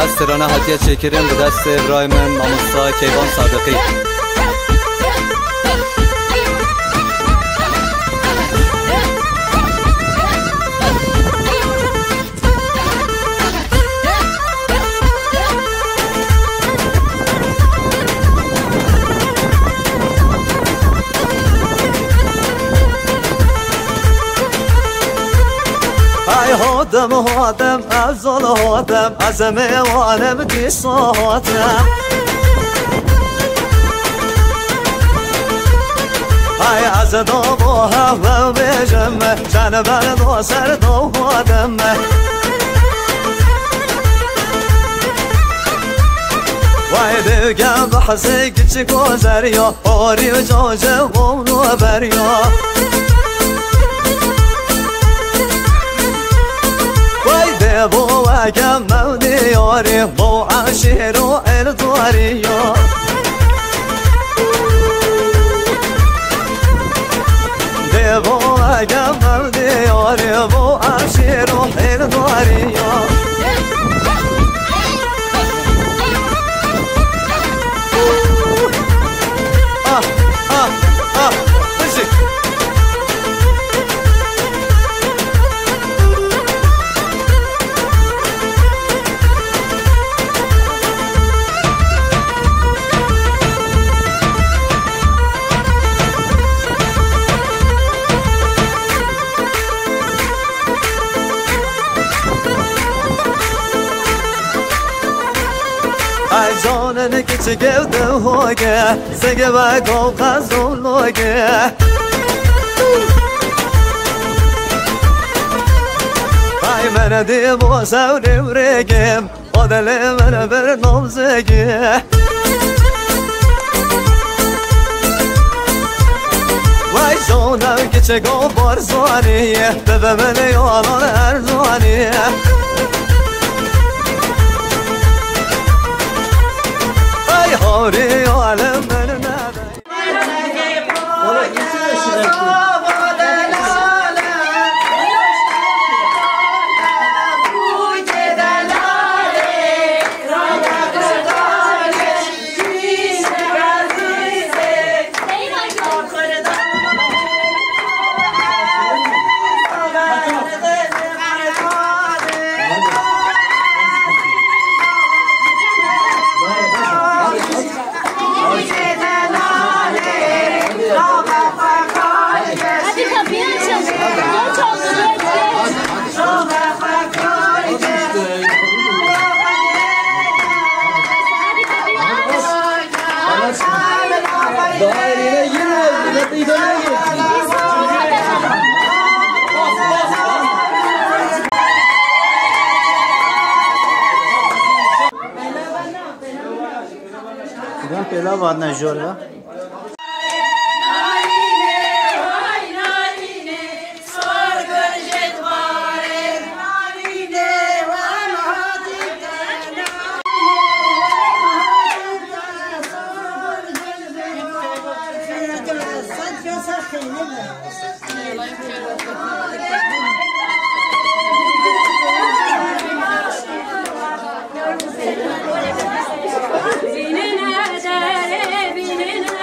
دسترانه هدیه چکرین به دست ابراهیم ماموسا کیوان صادقی. هادم افضل هادم از میوانم دیساتم های از دام و هوا بجمه جن بر دو سر دو هادمه وای دیگم بحثی گچی گذریا آری و جاجه و بریا بو اگم مودی یاری بو عشیر و الدواری بو اگم مودی یاری بو عشیر و الدواری جانن کچه گوده هوگه سگه و گو قزون لوگه ای من دی با سوری و رگم با دل من بر نمزگه وای جانن کچه گو بارزانیه ببه من یالان ارزانیه هوري وعلم من نادي पहला बात ना जोर का Bine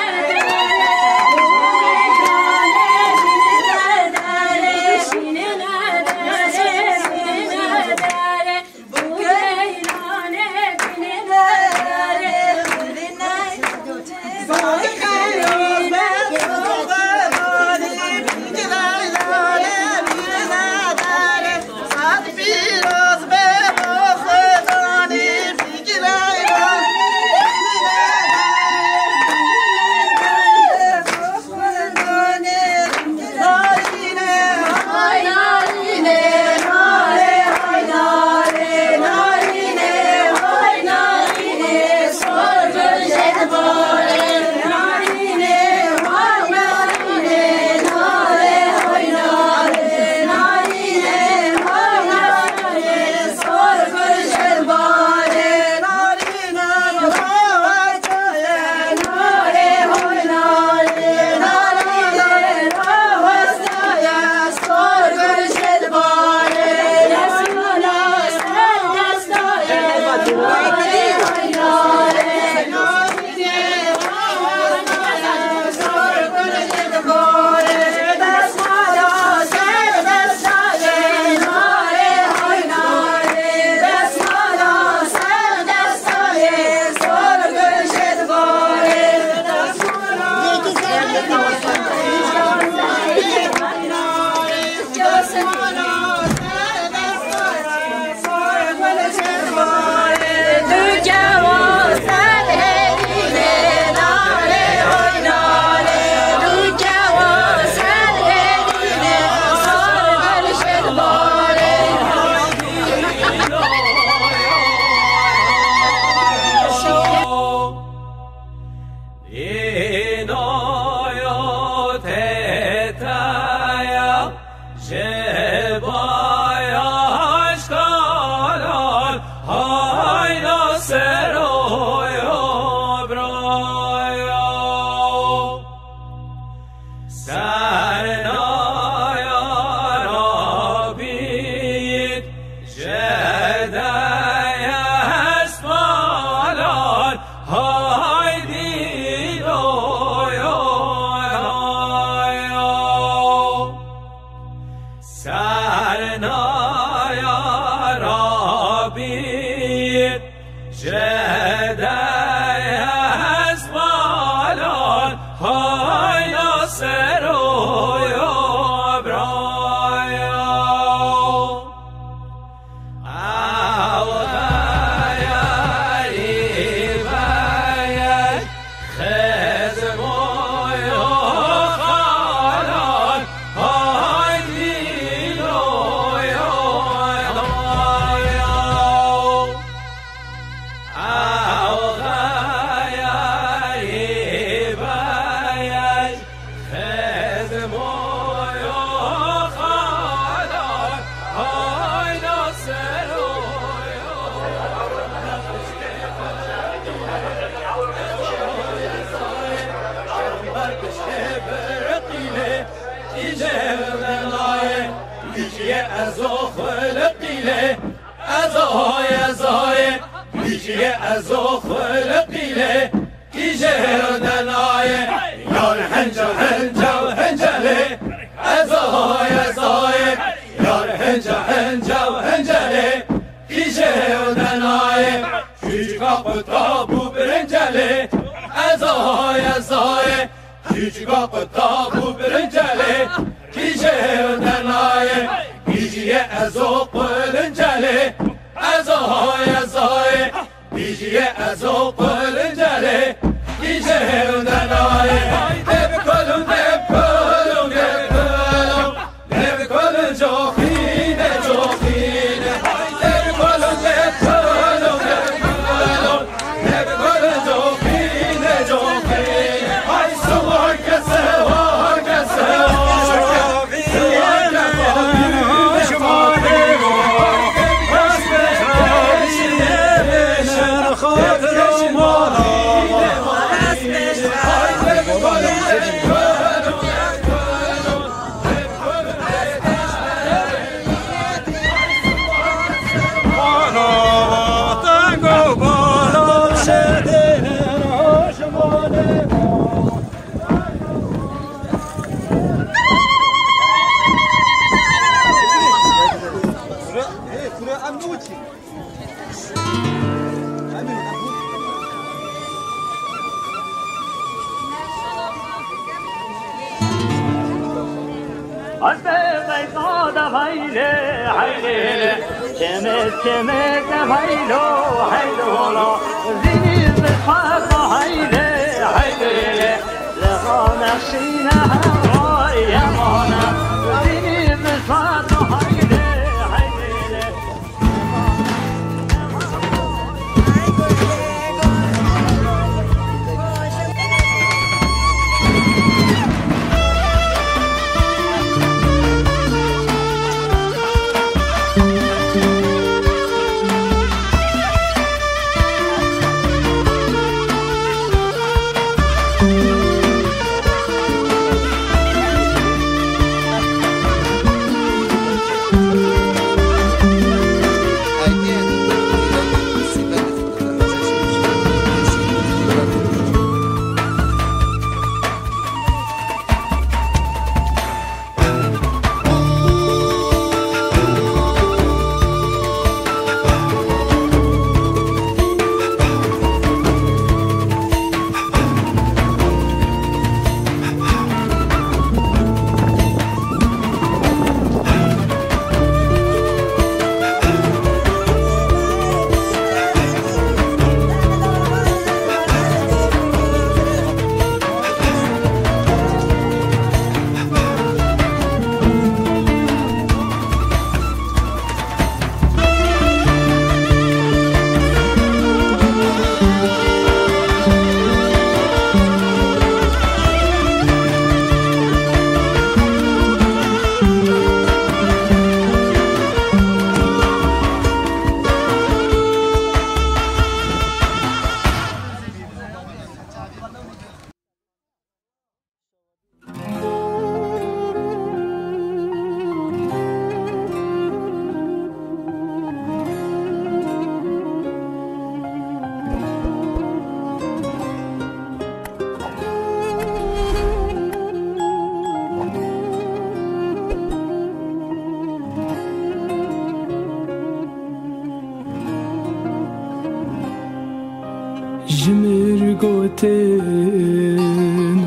جمر گوتن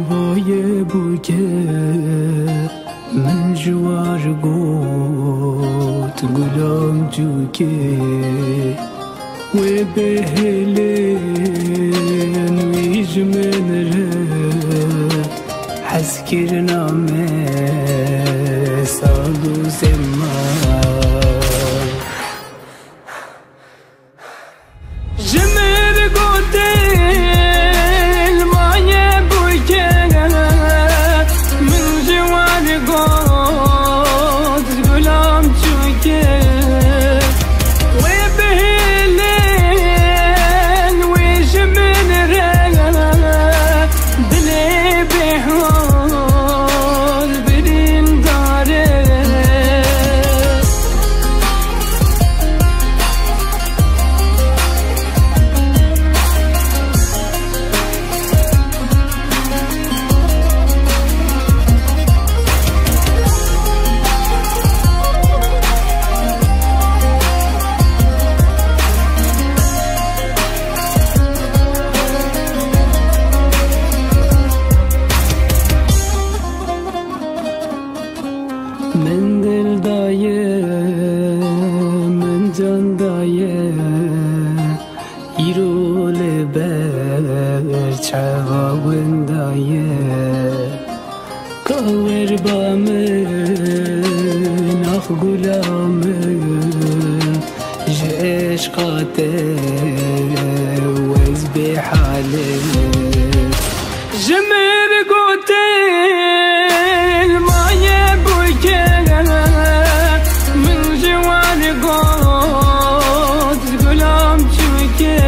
وای بوکه من جوار گوت گلام جوکه و بهلن ویج من ره حس کرنامه سالو زمان جمر گوتن وای بوکه من جوار گوت گلام جوکه من دل دایه من جان دایه ایرول بر چواون دایه کاور با من آخ گلامن جشقاته وز بحاله جمر گوتن مایه بوکه من جوان گوت گلام چوکه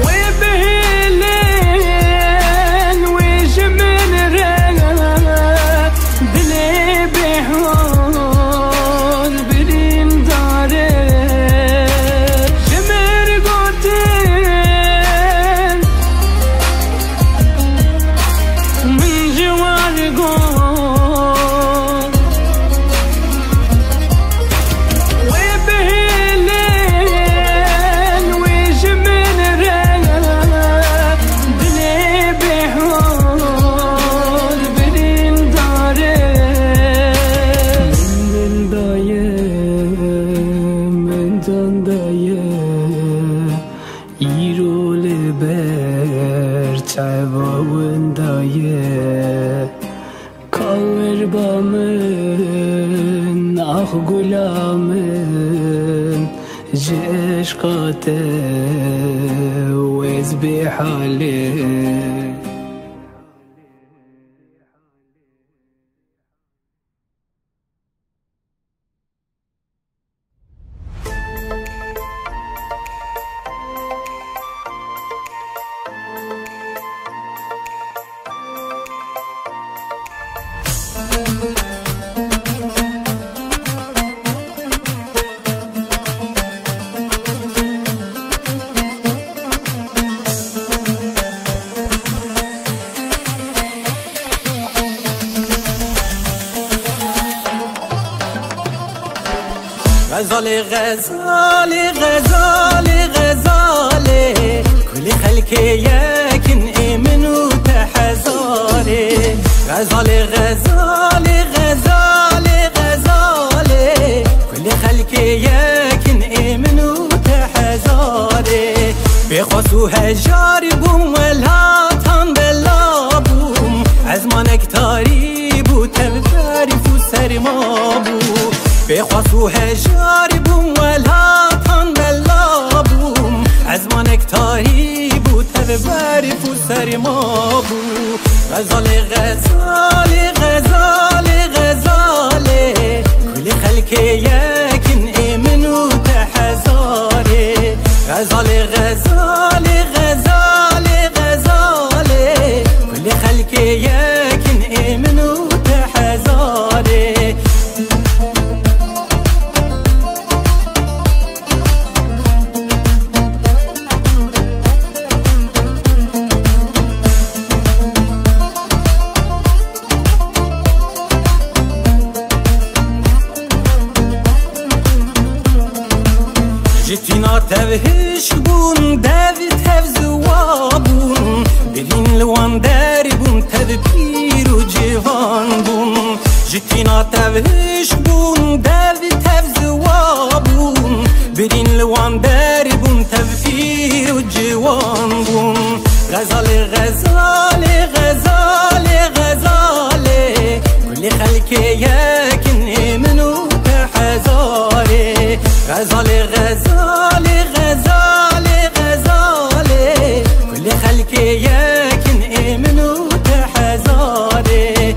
و بهلن و جمن ره دلی بحال برین داره جمر گوتن من جوان گوت کاور با من آخ گلامن جشقاته وز بحاله غزالي غزالي غزالي غزالي كل خلقي يكن إيمن وتحزالي غزالي غزالي غزالي غزالي كل خلقي يكن إيمن وتحزالي بخصوها جاربهم والهاتان بلابهم عزمانك تاريب وتبارف وسرمابو بخصوها جاربهم والهاتان بلابهم عزمانك تاريب وتبارف وسرمابو غزالي غزالي غزالي غزالي كل خلقي يكن إيمن وتحزالي غزالي غزالي غزالي غزالي كل خلقي يكن إيمن وتحزالي جتينا تبهش بون دافي تفز برین لوان داری بون تد پیر و جوان بون جتینا توهش بون دوی تفزوا بون برین لوان داری بون تد پیر و جوان بون غزال غزال غزال غزال كل خلق يكن منو تحزالي غزال غزال غزال غزال كل خلق يكن منو تحزالي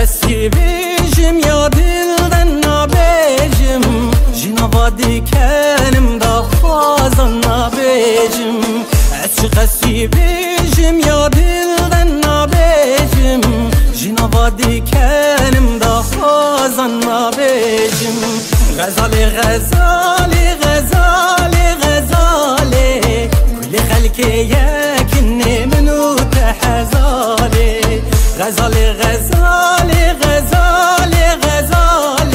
قسی بیجم یا دلدن نبیجم جنوادی کنم دا خوازن نبیجم قسی بیجم یا دلدن نبیجم جنوادی کنم دا خوازن نبیجم غزال غزال غزال غزال كل خلق يكن منو تحزالي غزال غزال غزال غزال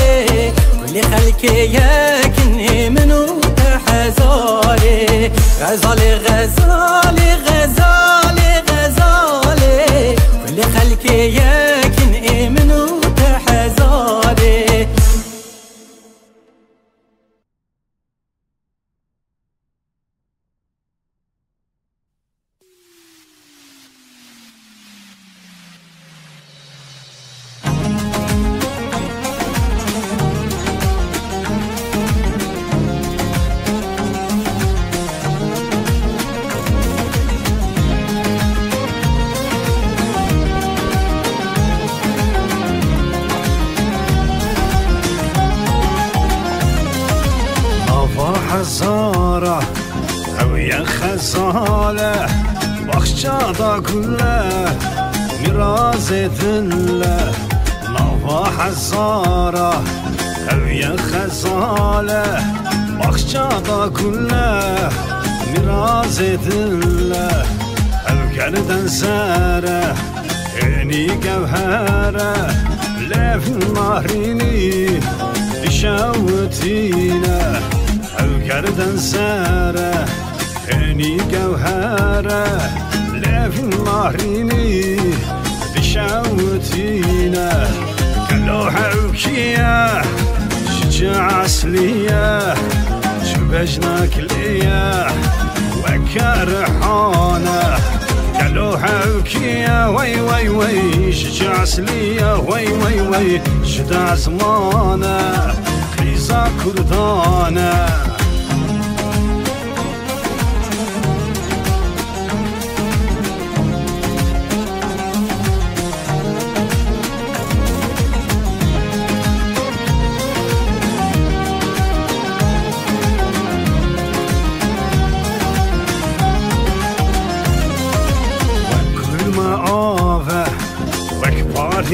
كل خلق يكن منو تحزالي غزال غزال غزال غزال كل خلق يكن منو تحزالي حزاره او یا خزاله بخشادا كله میراز دله نوا حزاره او یا خزاله بخشادا كله میراز دله او گردن سره اینی گوهره لف مهرینی شوتينا او كردن ساره اني جوهره لف مهريني شوتينا كلوحة وكيا شجاع اصليه شبجنا كليه وكرحانه كلوحة وكيا وي وي وي شجاع اصليه وي وي وي شدا زمانه خيزا كردانه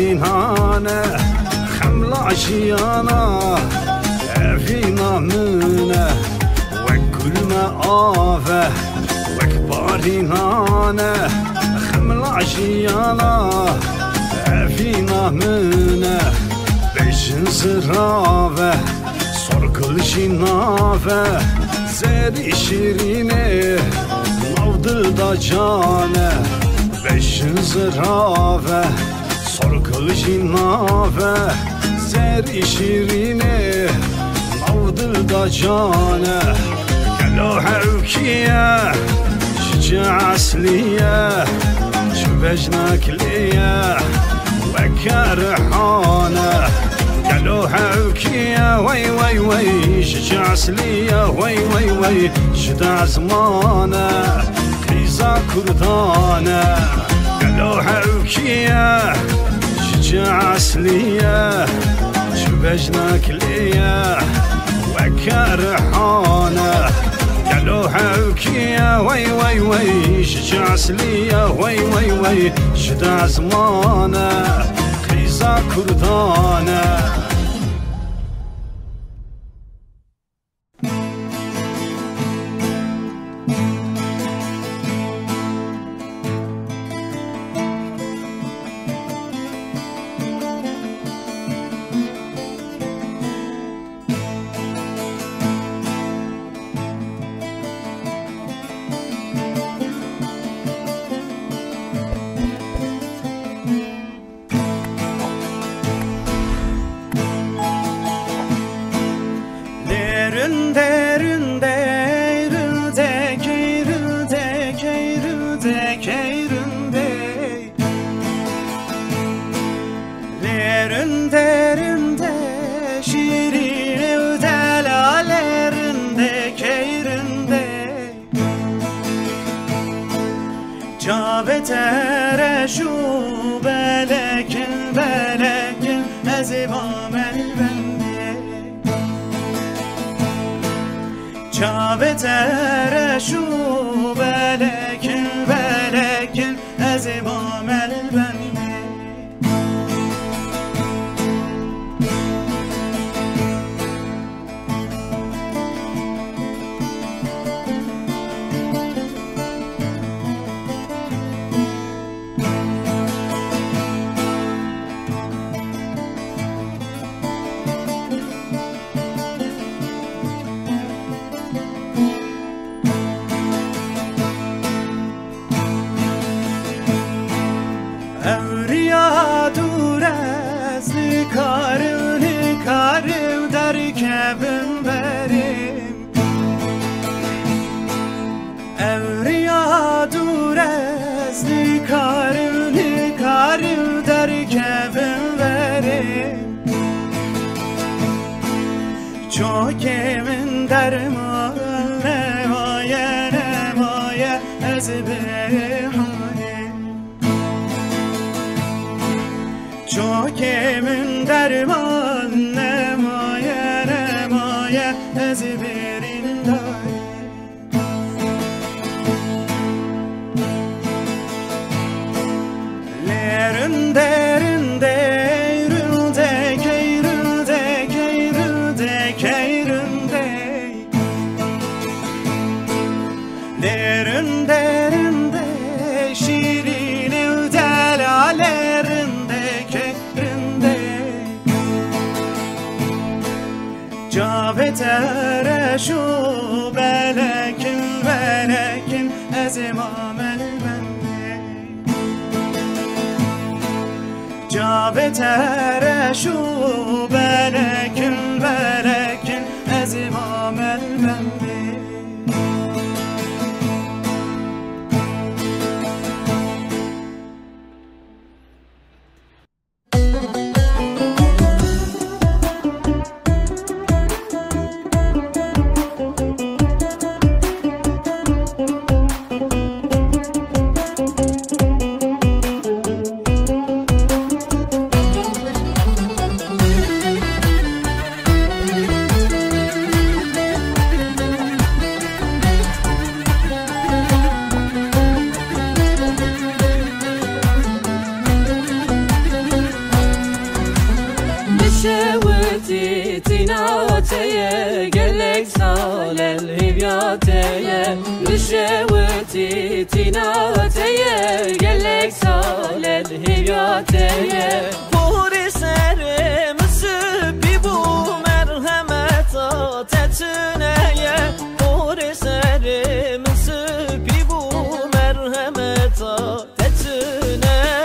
هانه خمل عشيانا فينا منه وكل ما آفه وكبار هانه خمل عشيانا فينا منه بيشن سرافه صار كل شي نافه زيري شيرينه موضل دا جانه بيشن سرافه صار شي نافه زيري شيرينه موضل دا جانه كلوحة وكيه شجاع اصليه شبجنا كليه وكرحانه كلوحة وكيه وي وي وي شجاع اصليه وي وي وي شدا زمانه خيزا كردانه كلوحة وكيه شجاع اصليه شبجنا كليه وكرحانه كلوحة وكيه وي وي وي شجاع اصليه وي وي وي شدا زمانه خيزا كردانه Lerinde şirin övdelalerinde keyrinde Cabetere şu belekin belekin ezibam elbendi Cabetere şu belekin belekin ezibam elbendi Karım derkebim berim Evriya durezli karım derkebim berim Çok emin derman nemaye ezberi halim Çok emin derman nemaye ezberin dahi Lerinde keyrinde Lerinde şirin övdelalerinde keyrinde Cabetere şu belekin ezimam elbendi Cabetere şu belekin ezimam elbendi gelek salel hivyateye Nişevti tinateye gelek salel hivyateye Kuri serim sübbi bu merhamet atetüneye Kuri serim sübbi bu merhamet atetüneye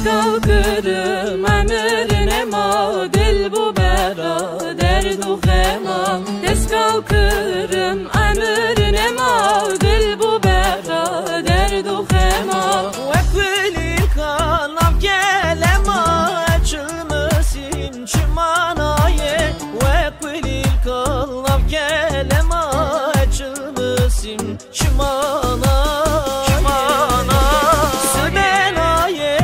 kalkırım emrine ma dil bu bera derdu khema Des kalkırım emrine ma dil bu bera derdu khema Vekveli kanam gelema açılmasın çimanaye Vekveli kanam gelema açılmasın çimanaye Sübenaye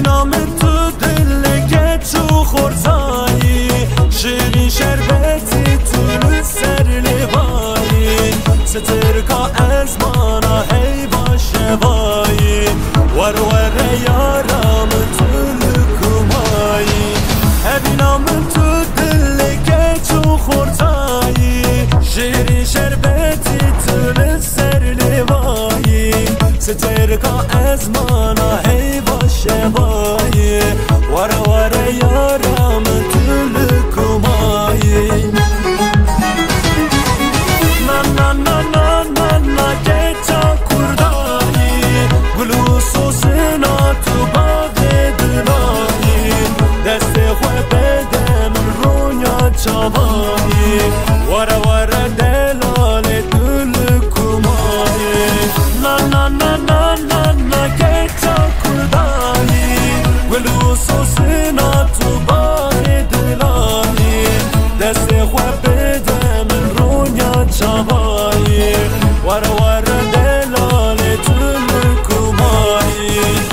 نام تو دل تو خورزایی شیرین شربتی تو سر لبایی سترکا از مانا هی باشه وایی ور یارم تو لکومایی هبی نام تو دل تو خورزایی شیرین شربتی تو سر لبایی سترکا از مانا هی باشه وایی ور یارم تو لکومایی نا نا نا نا نا که تا کردایی گلو سوسنا تو باغ دلایی دست خواه بدم رونیا چاوایی ور دلال تو لکومایی نا نا نا نا نا نا که تا کردایی گلو سوسنا تو باغ دلایی دست خواه بدم رونیا چاوایی ور دلال تو لکومایی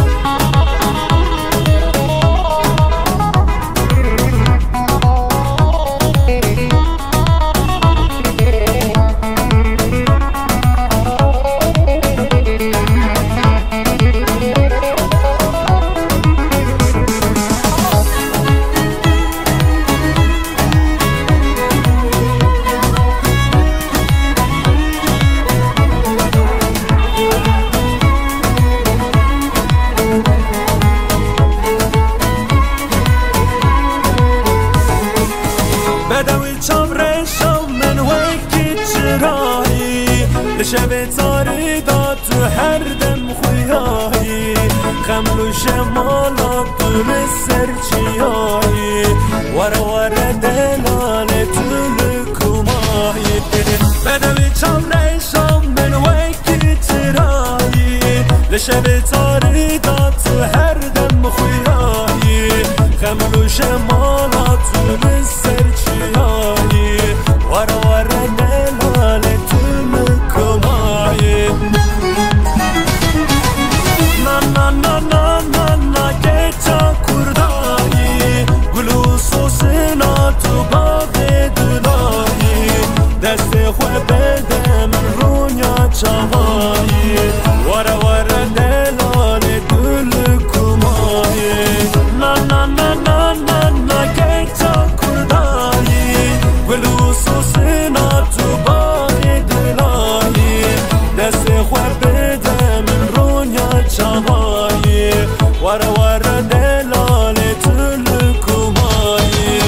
شب تاری داد تو هر دم خویایی خملو شمالا تو سر چیایی ور دلال تو لکومایی بدوی چام ریشم من وکی ترایی لشب تاری داد تو هر دم خویایی خملو شمالا تو سر چیایی ور دلال تو نا نا نا نا نا نا که تا کردایی گلو سوسنا تو باغ دلایی دست خواه بدم رونیا چاوایی ور دلال تو لکومایی نا نا نا نا نا نا که تا کردایی گلو سوسنا تو باغ دلایی دست خواه بدم رونیا چاوایی ور دلال تو لکومایی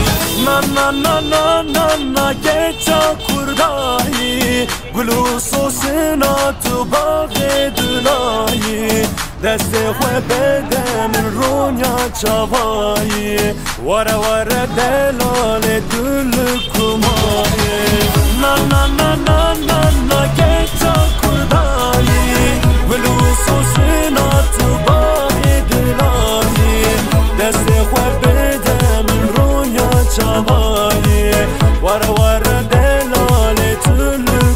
نا نا نا نا نا نا که تا کردایی گلو سوسنا تو باغ دلایی دست خواه بدم رونیا چاوایی ور دلال تو لکومایی نا نا نا نا نا نا که تا کردایی گلو سوسنا تو باغ دلایی دست خواه بدم رونیا چاوایی ور دلال تو لکومایی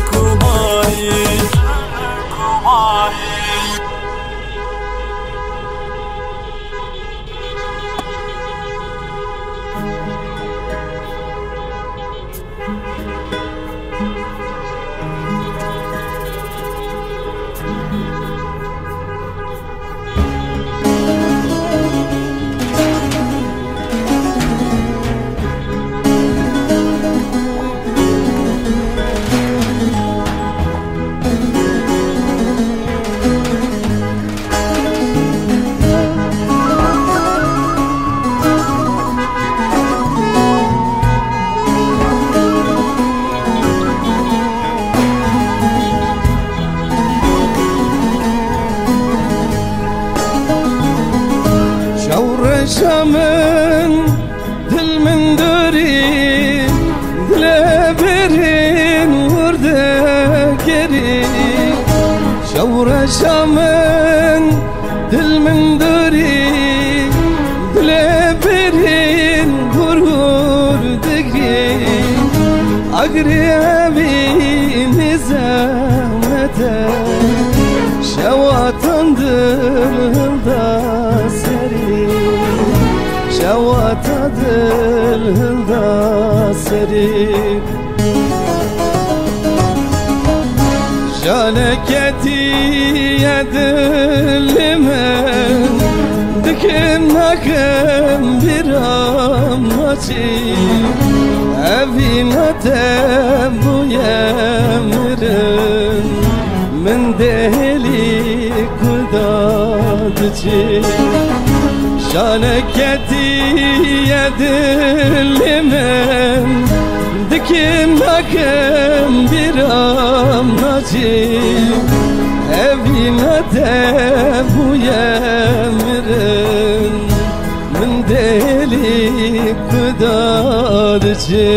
شامن دل من داری دل برین ورده گری شور شامن دل من داری Magrebini zahmete Şevatandır da seri Şevatadır da seri Jaleketi yedilimen Dikim nakim bir amacı Evinate bu yemirin Min deli kudadıcı Jaleketi yedilimen Dikim nakim bir amacı Evinate bu yemirin Min deli kudadıcı